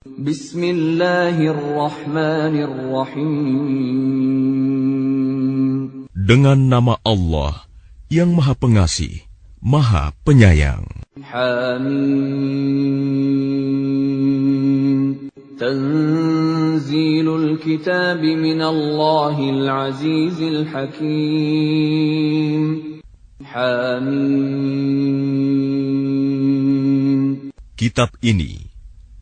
Bismillahirrahmanirrahim. Dengan nama Allah yang Maha Pengasih, Maha Penyayang. Hamim. Tanzilul kitab minallahil azizil hakim. Hamim. Kitab ini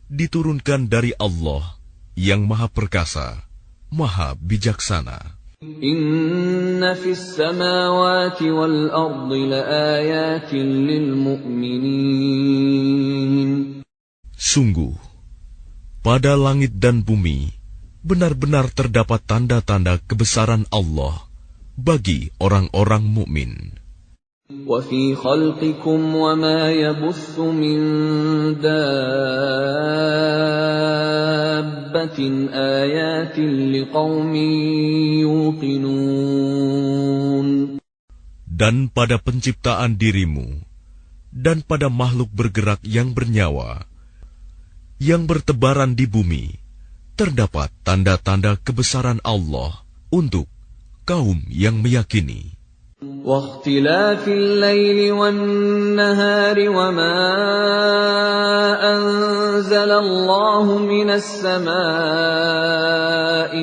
diturunkan dari Allah yang Maha Perkasa, Maha Bijaksana. Inna fis samawati wal ardi laayatin lil mu'minin. Sungguh, pada langit dan bumi benar-benar terdapat tanda-tanda kebesaran Allah bagi orang-orang mukmin. Wa fi khalqikum wa ma yabuthu min dabbatin ayatin liqaumin yuqinun. Dan pada penciptaan dirimu dan pada makhluk bergerak yang bernyawa yang bertebaran di bumi terdapat tanda-tanda kebesaran Allah untuk kaum yang meyakini. واختلاف الليل والنهار وما أنزل الله من السماء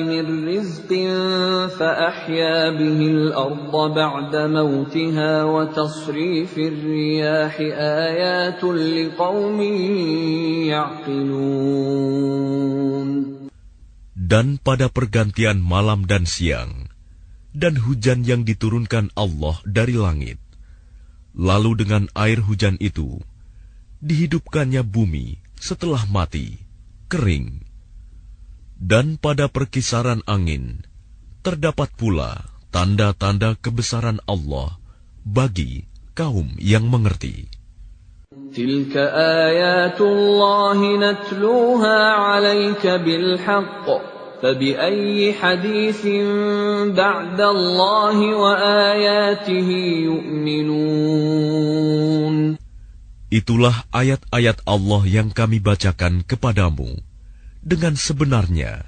من رزق فأحيا به الأرض بعد موتها وتصريف الرياح آيات لقوم يعقلون. Dan pada pergantian malam dan siang dan hujan yang diturunkan Allah dari langit. Lalu dengan air hujan itu, dihidupkannya bumi setelah mati, kering. Dan pada perkisaran angin, terdapat pula tanda-tanda kebesaran Allah bagi kaum yang mengerti. Tilka ayatullahi natluha 'alaika bilhaqq. فَبِأَيِّ حَدِيثٍ بَعْدَ اللَّهِ وَآيَاتِهِ يُؤْمِنُونَ. Itulah ayat-ayat Allah yang kami bacakan kepadamu dengan sebenarnya.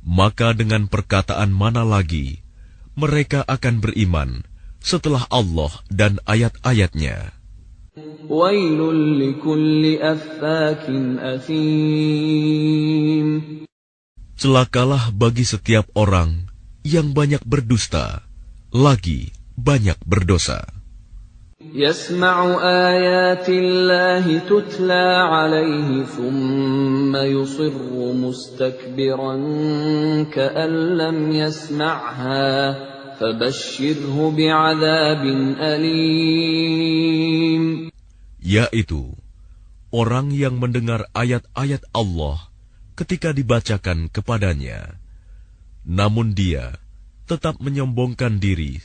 Maka dengan perkataan mana lagi mereka akan beriman setelah Allah dan ayat-ayatnya. Wailul likulli affakin athim. Celakalah bagi setiap orang yang banyak berdusta, lagi banyak berdosa. Yasma'u ayatillahi tutla 'alaihi thumma yusirru mustakbiran ka'an lam yasma'ha fabashshirhu bi'adzabin alim. Yaitu orang yang mendengar ayat-ayat Allah ketika dibacakan kepadanya, namun dia tetap menyombongkan diri,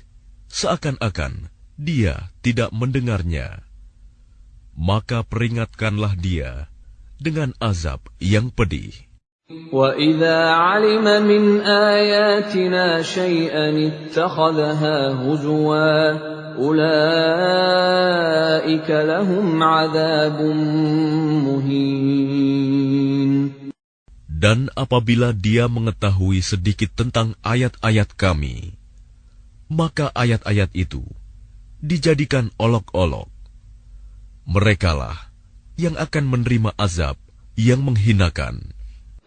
seakan-akan dia tidak mendengarnya. Maka peringatkanlah dia dengan azab yang pedih. وَإِذَا عَلِمَ مِنْ آيَاتِنَا شَيْئًا اتَّخَذَهَا هُزُوًا أُولَئِكَ لَهُمْ عَذَابٌ مُهِينٌ. Dan apabila dia mengetahui sedikit tentang ayat-ayat kami, maka ayat-ayat itu dijadikan olok-olok. Merekalah yang akan menerima azab yang menghinakan.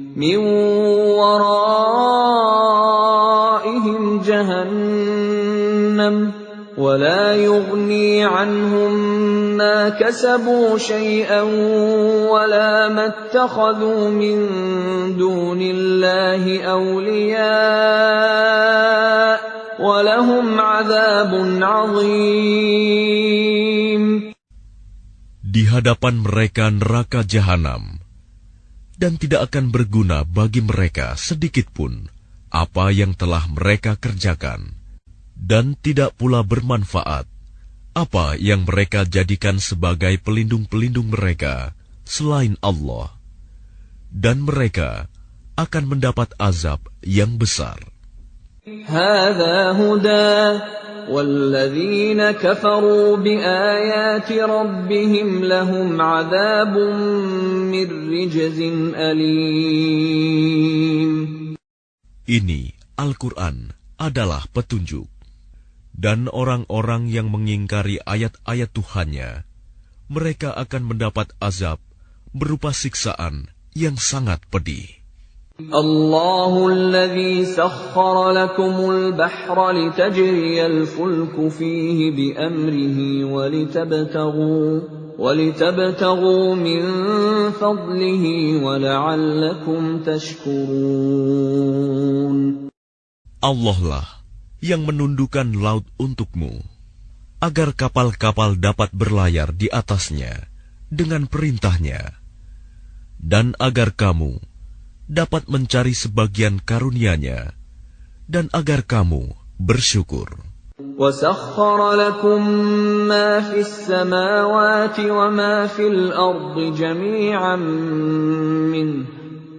Min waraihim jahannam ولا يغني عنهم ما كسبوا شيئا ولا ما اتخذوا من دون الله أولياء ولهم عذاب عظيم. Di hadapan mereka neraka jahanam, dan tidak akan berguna bagi mereka sedikitpun apa yang telah mereka kerjakan. Dan tidak pula bermanfaat apa yang mereka jadikan sebagai pelindung-pelindung mereka selain Allah. Dan mereka akan mendapat azab yang besar. Hadza huda walladzina kafaru biayati rabbihim lahum 'adzabun من رجز أليم. Ini Al-Quran adalah petunjuk. Dan orang-orang yang mengingkari ayat-ayat Tuhannya, mereka akan mendapat azab berupa siksaan yang sangat pedih. الله الذي سخر لكم البحر لتجري الفلك فيه بأمره ولتبتغوا من فضله ولعلكم تشكرون. Allah lah yang menundukkan laut untukmu, agar kapal-kapal dapat berlayar di atasnya dengan perintahnya, dan agar kamu dapat mencari sebagian karunia-Nya, dan agar kamu bersyukur. وَسَخَّرَ لَكُم مَّا فِي السَّمَاوَاتِ وَمَا فِي الْأَرْضِ جَمِيعًا مِّنْهُ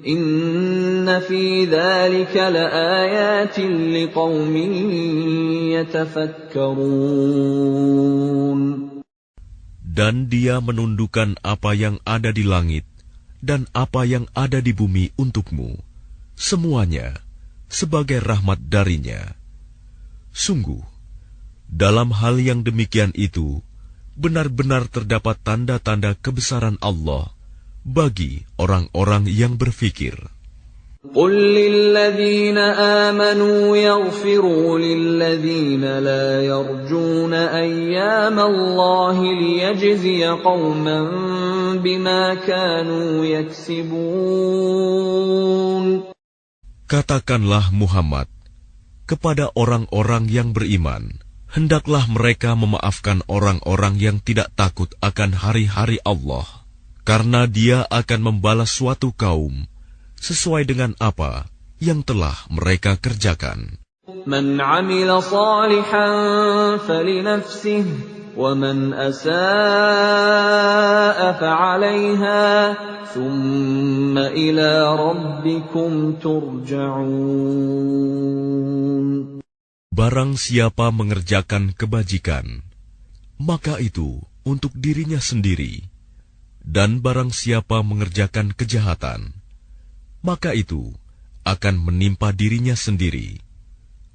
إِنَّ فِي ذَلِكَ لَآيَاتٍ لِقَوْمٍ يَتَفَكَّرُونَ. Dan Dia menundukkan apa yang ada di langit dan apa yang ada di bumi untukmu, semuanya sebagai rahmat darinya. Sungguh, dalam hal yang demikian itu, benar-benar terdapat tanda-tanda kebesaran Allah bagi orang-orang yang berfikir. قُلْ لِلَّذِينَ آمَنُوا يَغْفِرُوا لِلَّذِينَ لَا يَرْجُونَ أَيَّامَ اللَّهِ لِيَجْزِيَ قَوْمًا بِمَا كَانُوا يَكْسِبُونَ. Katakanlah Muhammad kepada orang-orang yang beriman, hendaklah mereka memaafkan orang-orang yang tidak takut akan hari-hari Allah, karena Dia akan membalas suatu kaum sesuai dengan apa yang telah mereka kerjakan. Man 'amila shalihan falinafsihi wa man asaa'a fa'alayha thumma ila rabbikum turja'un. Barang siapa mengerjakan kebajikan, maka itu untuk dirinya sendiri, dan barang siapa mengerjakan kejahatan, maka itu akan menimpa dirinya sendiri.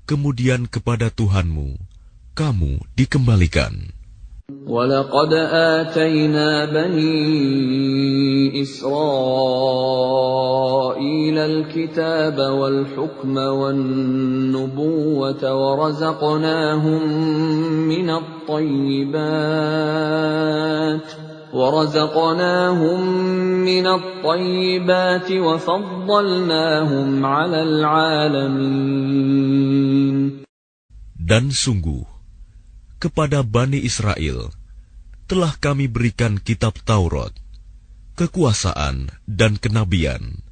Kemudian kepada Tuhanmu kamu dikembalikan. وَلَقَدْ آتَيْنَا بَنِي إِسْرَائِيلَ الْكِتَابَ وَالْحُكْمَ وَالنُّبُوَّةَ وَرَزَقْنَاهُم مِّنَ الطَّيِّبَاتِ وَفَضَّلْنَاهُمْ عَلَى الْعَالَمِينَ. Dan sungguh, kepada Bani Israel telah kami berikan kitab Taurat, kekuasaan dan kenabian.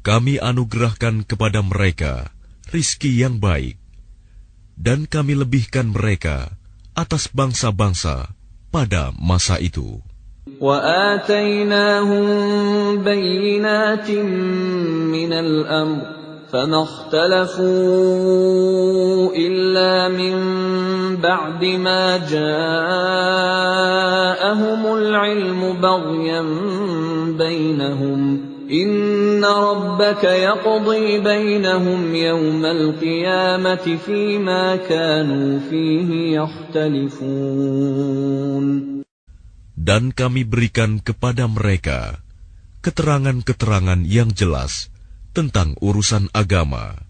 Kami anugerahkan kepada mereka rizki yang baik, dan kami lebihkan mereka atas bangsa-bangsa pada masa itu. وَآتَيْنَاهُمْ بَيِّنَاتٍ مِّنَ الْأَمْرِ فَمَا اخْتَلَفُوا إِلَّا مِن بَعْدِ مَا جَاءَهُمُ الْعِلْمُ بَغْيًا بَيْنَهُمْ إِنَّ رَبَّكَ يَقْضِي بَيْنَهُمْ يَوْمَ الْقِيَامَةِ فِيمَا كَانُوا فِيهِ يَخْتَلِفُونَ. Dan kami berikan kepada mereka keterangan-keterangan yang jelas tentang urusan agama.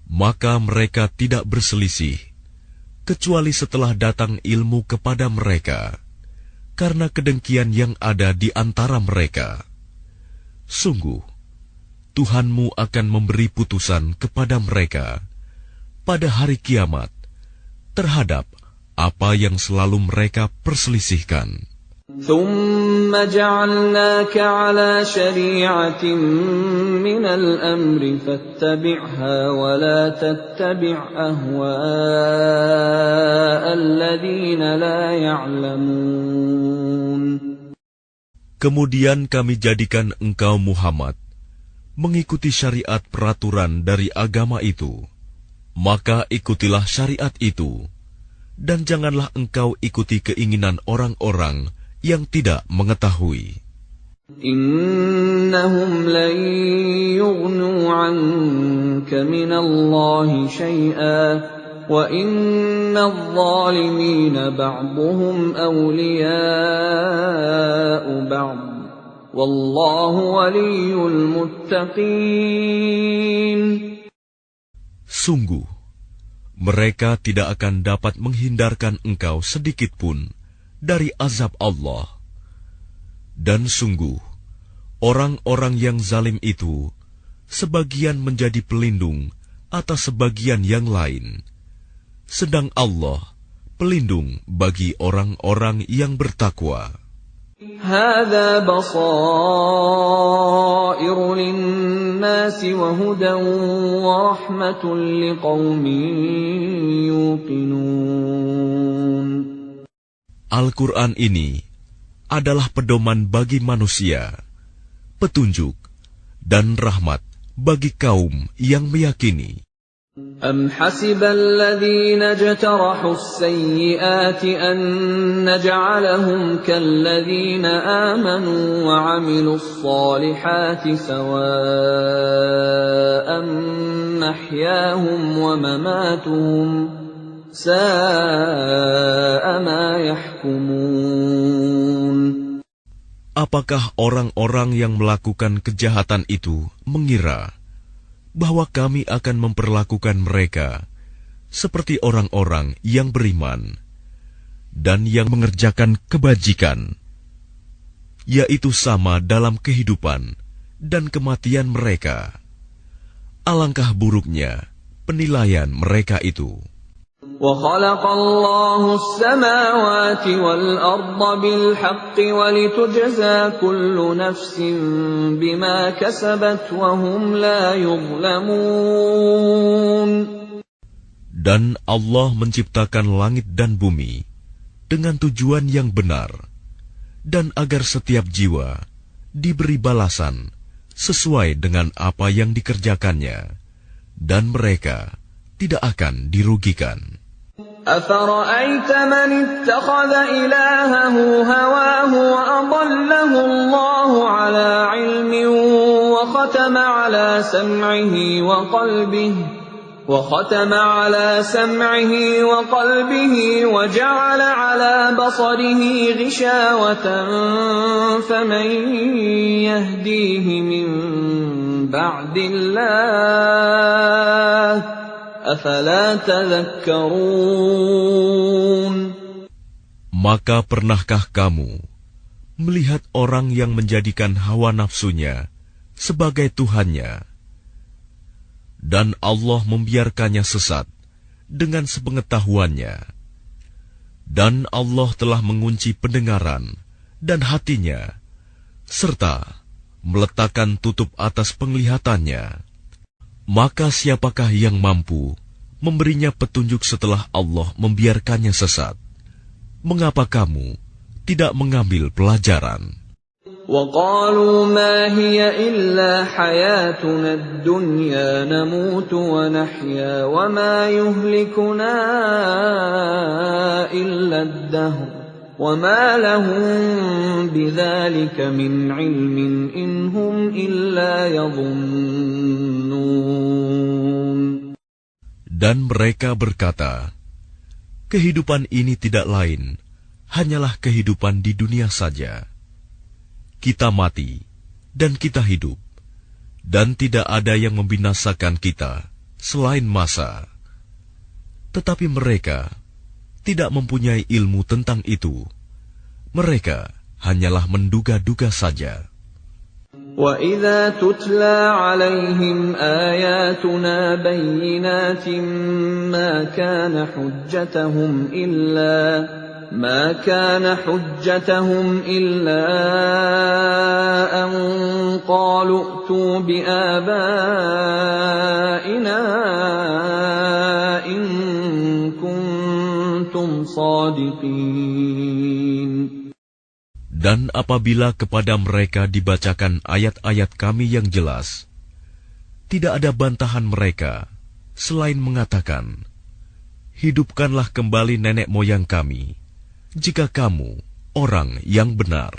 Maka mereka tidak berselisih, kecuali setelah datang ilmu kepada mereka, karena kedengkian yang ada di antara mereka. Sungguh, Tuhanmu akan memberi putusan kepada mereka pada hari kiamat terhadap apa yang selalu mereka perselisihkan. ثُمَّ جَعَلْنَاكَ عَلَى شَرِيعَةٍ مِّنَ الْأَمْرِ فَاتَّبِعْهَا وَلَا تَتَّبِعْ أَهْوَاءَ الَّذِينَ لَا يَعْلَمُونَ. Kemudian kami jadikan engkau Muhammad mengikuti syariat peraturan dari agama itu, maka ikutilah syariat itu, dan janganlah engkau ikuti keinginan orang-orang yang tidak mengetahui. Innahum lan yughnu 'anka minallahi syai'an wa innadh dhalimina ba'dhuhum awliya'u ba'd wallahu waliyyul muttaqin. Sungguh, mereka tidak akan dapat menghindarkan engkau sedikit pun dari azab Allah. Dan sungguh, orang-orang yang zalim itu sebagian menjadi pelindung atas sebagian yang lain, sedang Allah pelindung bagi orang-orang yang bertakwa. Hadza basairu lin-nasi wa hudan wa rahmatun liqaumin yuqinun. Al-Quran ini adalah pedoman bagi manusia, petunjuk dan rahmat bagi kaum yang meyakini. Am hasibal ladzina jtarahu as-sayyi'ati an naj'alahum kalladzina amanu wa 'amilus salihati sawa'an mahyahum wa mamatuhum sa'a ma yahkumun. Apakah orang-orang yang melakukan kejahatan itu mengira bahwa kami akan memperlakukan mereka seperti orang-orang yang beriman dan yang mengerjakan kebajikan, yaitu sama dalam kehidupan dan kematian mereka? Alangkah buruknya penilaian mereka itu. وَخَلَقَ اللَّهُ السَّمَاوَاتِ وَالْأَرْضَ بِالْحَقِّ وَلِتُجْزَى كُلُّ نَفْسٍ بِمَا كَسَبَتْ وَهُمْ لَا يُظْلَمُونَ. Dan Allah menciptakan langit dan bumi dengan tujuan yang benar, dan agar setiap jiwa diberi balasan sesuai dengan apa yang dikerjakannya, dan mereka tidak akan dirugikan. أَفَرَأَيْتَ مَنِ اتَّخَذَ إِلَٰهَهُ هَوَاهُ وَأَضَلَّهُ اللَّهُ عَلَىٰ عِلْمٍ وَخَتَمَ عَلَىٰ سَمْعِهِ وَقَلْبِهِ وَجَعَلَ عَلَىٰ بَصَرِهِ غِشَاوَةً فَمَن يَهْدِيهِ مِن بَعْدِ اللَّهِ أَفَلَا تَذَكَّرُونَ. Maka pernahkah kamu melihat orang yang menjadikan hawa nafsunya sebagai Tuhannya, dan Allah membiarkannya sesat dengan sepengetahuannya, dan Allah telah mengunci pendengaran dan hatinya, serta meletakkan tutup atas penglihatannya? Maka siapakah yang mampu memberinya petunjuk setelah Allah membiarkannya sesat? Mengapa kamu tidak mengambil pelajaran? وَقَالُوا مَا هِيَ إِلَّا حَيَاتُنَا الدُّنْيَا نَمُوتُ وَنَحْيَا وَمَا يُهْلِكُنَا إِلَّا الدَّهْرُ وَمَا لَهُم بِذَلِكَ مِنْ عِلْمٍ إِنْ هُمْ إِلَّا يَظُنُّونَ. Dan mereka berkata, kehidupan ini tidak lain, hanyalah kehidupan di dunia saja. Kita mati, dan kita hidup, dan tidak ada yang membinasakan kita selain masa. Tetapi mereka tidak mempunyai ilmu tentang itu. Mereka hanyalah menduga-duga saja. وَإِذَا تُتْلَى عَلَيْهِمْ آيَاتُنَا بَيِّنَاتٍ مَا كَانَ حُجَّتَهُمْ إِلَّا أَن قَالُوا ائْتُوا بِآبَائِنَا إِن كُنتُمْ صَادِقِينَ. Dan apabila kepada mereka dibacakan ayat-ayat kami yang jelas, tidak ada bantahan mereka selain mengatakan, hidupkanlah kembali nenek moyang kami, jika kamu orang yang benar.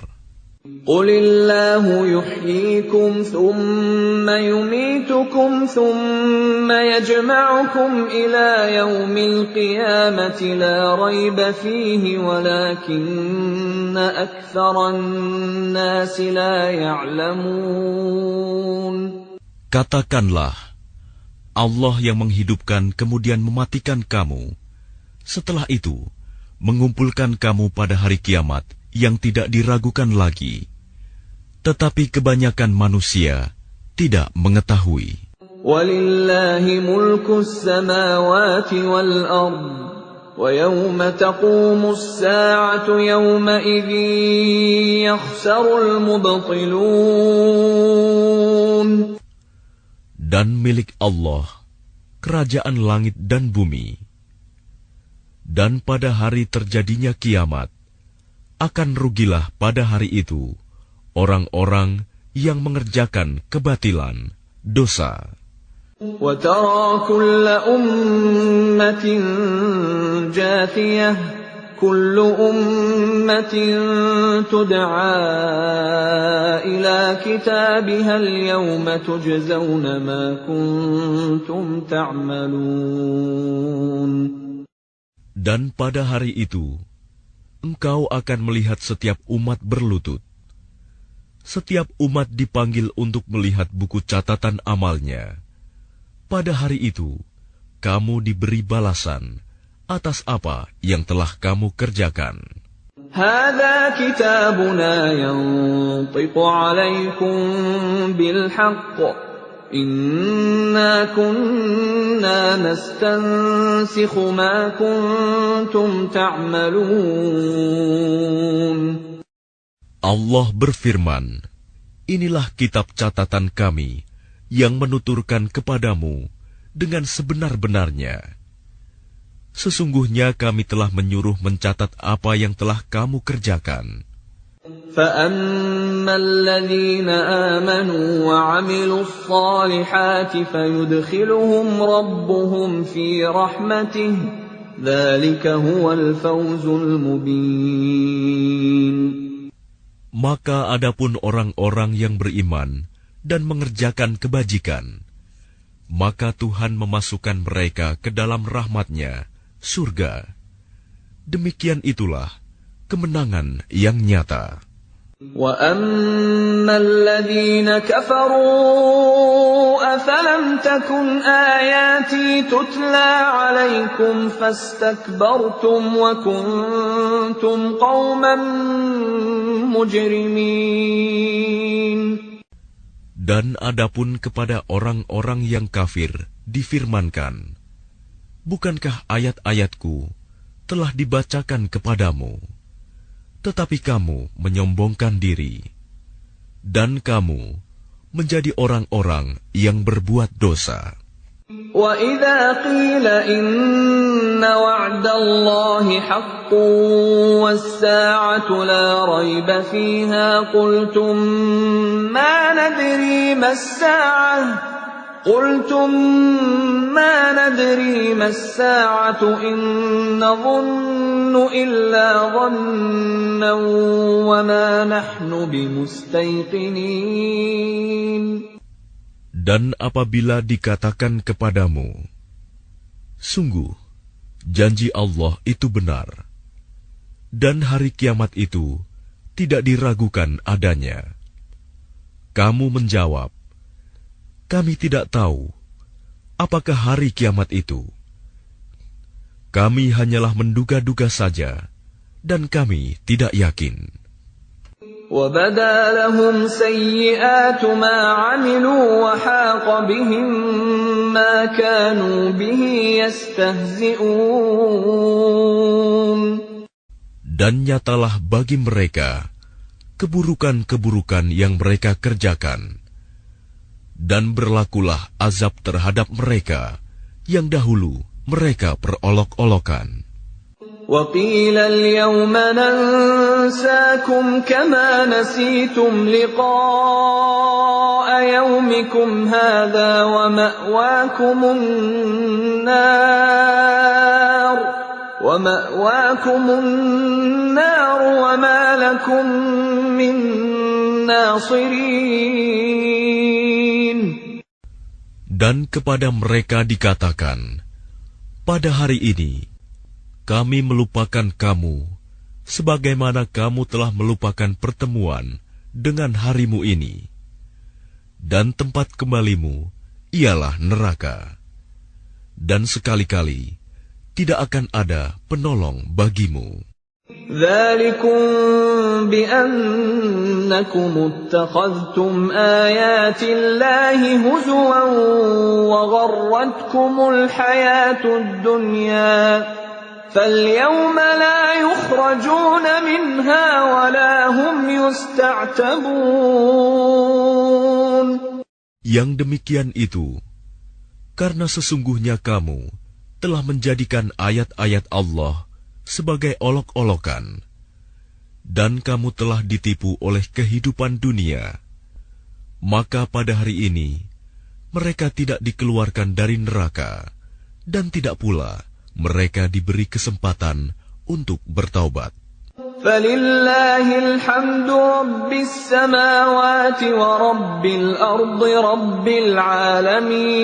قل الله يحييكم ثم يميتكم ثم يجمعكم إلى يوم القيامة لا ريب فيه ولكن أكثر الناس لا يعلمون. Katakanlah, Allah yang menghidupkan kemudian mematikan kamu, setelah itu mengumpulkan kamu pada hari kiamat yang tidak diragukan lagi. Tetapi kebanyakan manusia tidak mengetahui. Walillahi mulkus samawati wal ard, wa yawma taqumus sa'atu yawma idzin yakhsarul mubtilun. Dan milik Allah kerajaan langit dan bumi. Dan pada hari terjadinya kiamat, akan rugilah pada hari itu orang-orang yang mengerjakan kebatilan, dosa. وَتَرَى كُلَّ أُمَّةٍ جَاثِيَةً كُلُّ أُمَّةٍ تُدْعَى إِلَى كِتَابِهَا الْيَوْمَ تُجْزَوْنَ مَا كُنتُمْ تَعْمَلُونَ. Dan pada hari itu, engkau akan melihat setiap umat berlutut. Setiap umat dipanggil untuk melihat buku catatan amalnya. Pada hari itu, kamu diberi balasan atas apa yang telah kamu kerjakan. هذا كتابنا ينطق عليكم بالحق إنا كنا نستنسخ ما كنتم تعملون. Allah berfirman, inilah kitab catatan kami yang menuturkan kepadamu dengan sebenar-benarnya. Sesungguhnya kami telah menyuruh mencatat apa yang telah kamu kerjakan. فَأَمَّا الَّذِينَ آمَنُوا وَعَمِلُوا الصَّالِحَاتِ فَيُدْخِلُهُمْ رَبُّهُمْ فِي رَحْمَتِهِ ذَلِكَ هُوَ الْفَوْزُ الْمُبِينُ. Maka adapun orang-orang yang beriman dan mengerjakan kebajikan, maka Tuhan memasukkan mereka ke dalam rahmat-Nya, surga. Demikian itulah kemenangan yang nyata. وَأَمَّا الَّذِينَ كَفَرُوا أَفَلَمْ تَكُنْ آيَاتِي تُتْلَى عَلَيْكُمْ فَاسْتَكْبَرْتُمْ وَكُنْتُمْ قَوْمًا مُجْرِمِينَ. Dan adapun kepada orang-orang yang kafir difirmankan, bukankah ayat-ayatku telah dibacakan kepadamu, tetapi kamu menyombongkan diri, dan kamu menjadi orang-orang yang berbuat dosa. وَإِذَا قِيلَ إِنَّ وَعْدَ اللَّهِ حَقٌّ وَالسَّاعَةُ لَا رَيْبَ فِيهَا قُلْتُمْ مَا نَدْرِي مَا السَّاعَةُ إِن نَّظُنُّ إِلَّا ظَنًّا وَمَا نَحْنُ بِمُسْتَيْقِنِينَ. Dan apabila dikatakan kepadamu, sungguh, janji Allah itu benar, dan hari kiamat itu tidak diragukan adanya. Kamu menjawab, kami tidak tahu apakah hari kiamat itu. Kami hanyalah menduga-duga saja, dan kami tidak yakin. وَبَدَا لَهُمْ سَيِّئَاتُ مَا عَمِلُوا وَحَاقَ بِهِم مَّا كَانُوا بِهِ يَسْتَهْزِئُونَ. Dan nyatalah bagi mereka keburukan-keburukan yang mereka kerjakan, dan berlakulah azab terhadap mereka yang dahulu mereka perolok-olokan. وَقِيلَ الْيَوْمَ نَنسَاكُمْ كَمَا نَسِيتُمْ لِقَاءَ يَوْمِكُمْ هَذَا وَمَأْوَاكُمُ وَمَأْوَاكُمُ النَّارُ وَمَا لَكُمْ مِنْ نَاصِرِينَ. Dan kepada mereka dikatakan, pada hari ini kami melupakan kamu sebagaimana kamu telah melupakan pertemuan dengan harimu ini, dan tempat kembalimu ialah neraka, dan sekali-kali tidak akan ada penolong bagimu. ذَلِكُمْ بِأَنَّكُمُ اتَّخَذْتُمْ آيَاتِ اللَّهِ هُزُوًا وَغَرَّتْكُمُ الْحَيَاةُ الدُّنْيَا فَالْيَوْمَ لَا يُخْرَجُونَ مِنْهَا وَلَا هُمْ يُسْتَعْتَبُونَ. Yang demikian itu karena sesungguhnya kamu telah menjadikan ayat-ayat Allah sebagai olok-olokan, dan kamu telah ditipu oleh kehidupan dunia. Maka pada hari ini mereka tidak dikeluarkan dari neraka, dan tidak pula mereka diberi kesempatan untuk bertaubat. فَلِلَّهِ الْحَمْدُ رَبِّ السَّمَاوَاتِ وَرَبِّ الْأَرْضِ رَبِّ الْعَالَمِينَ.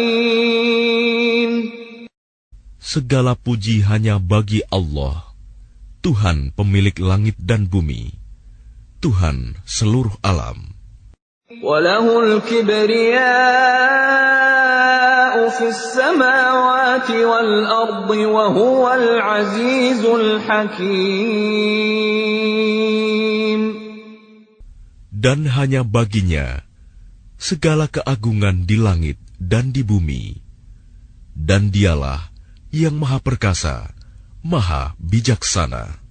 Segala puji hanya bagi Allah, Tuhan pemilik langit dan bumi, Tuhan seluruh alam. وَلَهُ الْكِبْرِيَاءُ فِي السَّمَاوَاتِ وَالْأَرْضِ وَهُوَ الْعَزِيزُ الْحَكِيمُ. Dan hanya baginya segala keagungan di langit dan di bumi, dan dialah yang maha perkasa, maha bijaksana.